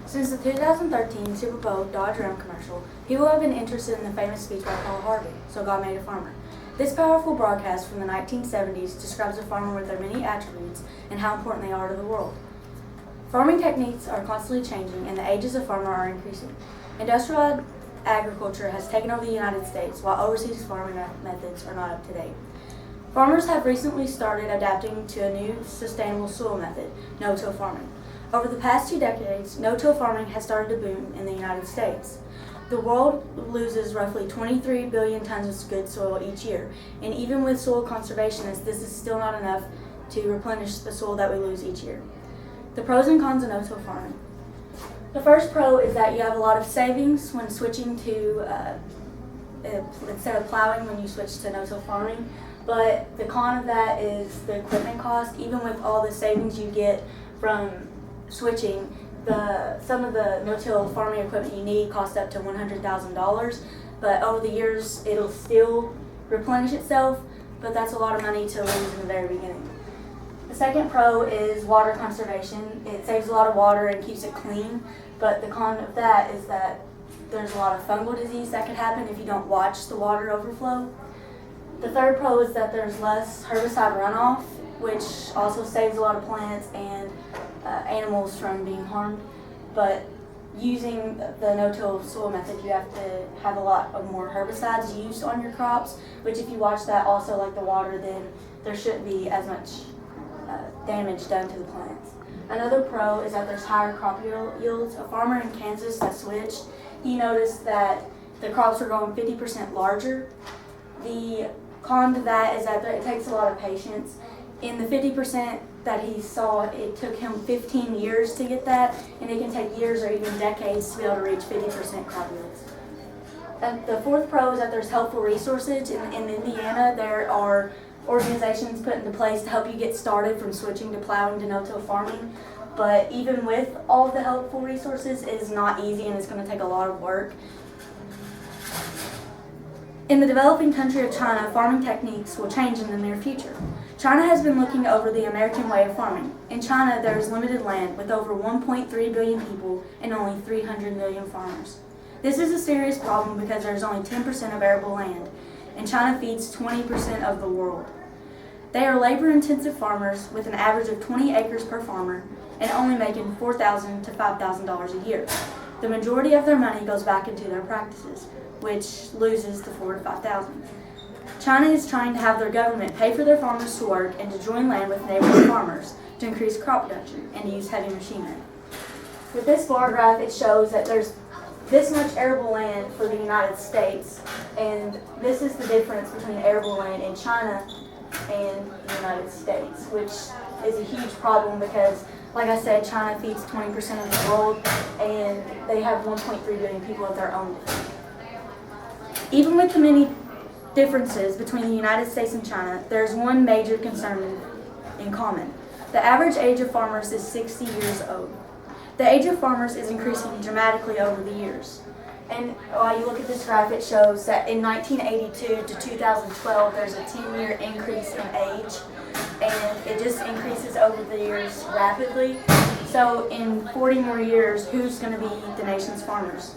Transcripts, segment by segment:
Since the 2013 Super Bowl Dodge Ram commercial, people have been interested in the famous speech by Paul Harvey, "So God Made a Farmer." This powerful broadcast from the 1970s describes a farmer with their many attributes and how important they are to the world. Farming techniques are constantly changing and the ages of farmer are increasing. Industrial agriculture has taken over the United States, while overseas farming methods are not up to date. Farmers have recently started adapting to a new sustainable soil method, no-till farming. Over the past 2 decades, no-till farming has started to boom in the United States. The world loses roughly 23 billion tons of good soil each year, and even with soil conservationists, this is still not enough to replenish the soil that we lose each year. The pros and cons of no-till farming. The first pro is that you have a lot of savings when switching to, instead of plowing, when you switch to no-till farming. But the con of that is the equipment cost. Even with all the savings you get from switching, some of the no-till farming equipment you need cost up to $100,000, but over the years it'll still replenish itself, but that's a lot of money to lose in the very beginning. The second pro is water conservation. It saves a lot of water and keeps it clean, but the con of that is that there's a lot of fungal disease that could happen if you don't watch the water overflow. The third pro is that there's less herbicide runoff, which also saves a lot of plants and animals from being harmed. But using the no-till soil method, you have to have a lot of more herbicides used on your crops, which if you watch that also like the water, then there shouldn't be as much damage done to the plants. Another pro is that there's higher crop yields. A farmer in Kansas that switched, he noticed that the crops were growing 50% larger. The con to that is that it takes a lot of patience. In the 50% that he saw, it took him 15 years to get that, and it can take years or even decades to be able to reach 50% crop yields. And the fourth pro is that there's helpful resources. In Indiana, there are organizations put into place to help you get started from switching to plowing to no-till farming. But even with all of the helpful resources, it is not easy and it's going to take a lot of work. In the developing country of China, farming techniques will change in the near future. China has been looking over the American way of farming. In China, there is limited land with over 1.3 billion people and only 300 million farmers. This is a serious problem because there is only 10% of arable land, and China feeds 20% of the world. They are labor-intensive farmers with an average of 20 acres per farmer and only making $4,000 to $5,000 a year. The majority of their money goes back into their practices, which loses the $4,000 to $5,000. China is trying to have their government pay for their farmers to work and to join land with neighboring farmers to increase crop production and to use heavy machinery. With this bar graph, it shows that there's this much arable land for the United States, and this is the difference between arable land in China and the United States, which is a huge problem because, like I said, China feeds 20% of the world, and they have 1.3 billion people of their own. Even with the many differences between the United States and China, there's one major concern in common. The average age of farmers is 60 years old. The age of farmers is increasing dramatically over the years. And while you look at this graph, it shows that in 1982 to 2012, there's a 10-year increase in age, and it just increases over the years rapidly. So in 40 more years, who's going to be the nation's farmers?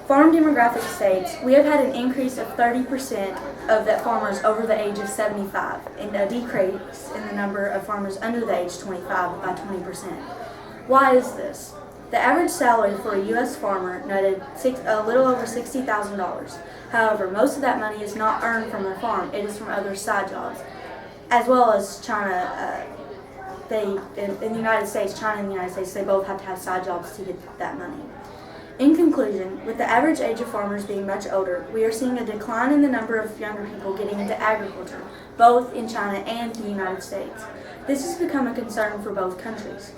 Farm demographic states, we have had an increase of 30% of that farmers over the age of 75 and a decrease in the number of farmers under the age 25 by 20%. Why is this? The average salary for a U.S. farmer netted a little over $60,000. However, most of that money is not earned from their farm, it is from other side jobs. As well as China, in the United States, China and the United States, they both have to have side jobs to get that money. In conclusion, with the average age of farmers being much older, we are seeing a decline in the number of younger people getting into agriculture, both in China and the United States. This has become a concern for both countries.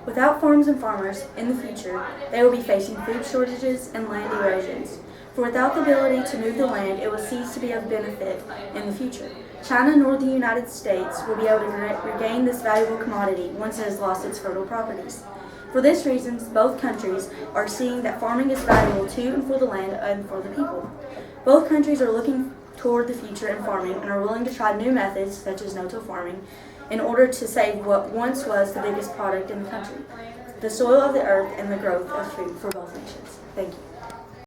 Without farms and farmers, in the future, they will be facing food shortages and land erosions. For without the ability to move the land, it will cease to be of benefit in the future. China nor the United States will be able to regain this valuable commodity once it has lost its fertile properties. For this reason, both countries are seeing that farming is valuable to and for the land and for the people. Both countries are looking toward the future in farming and are willing to try new methods, such as no-till farming, in order to save what once was the biggest product in the country. the soil of the earth, and the growth of food for both nations. Thank you.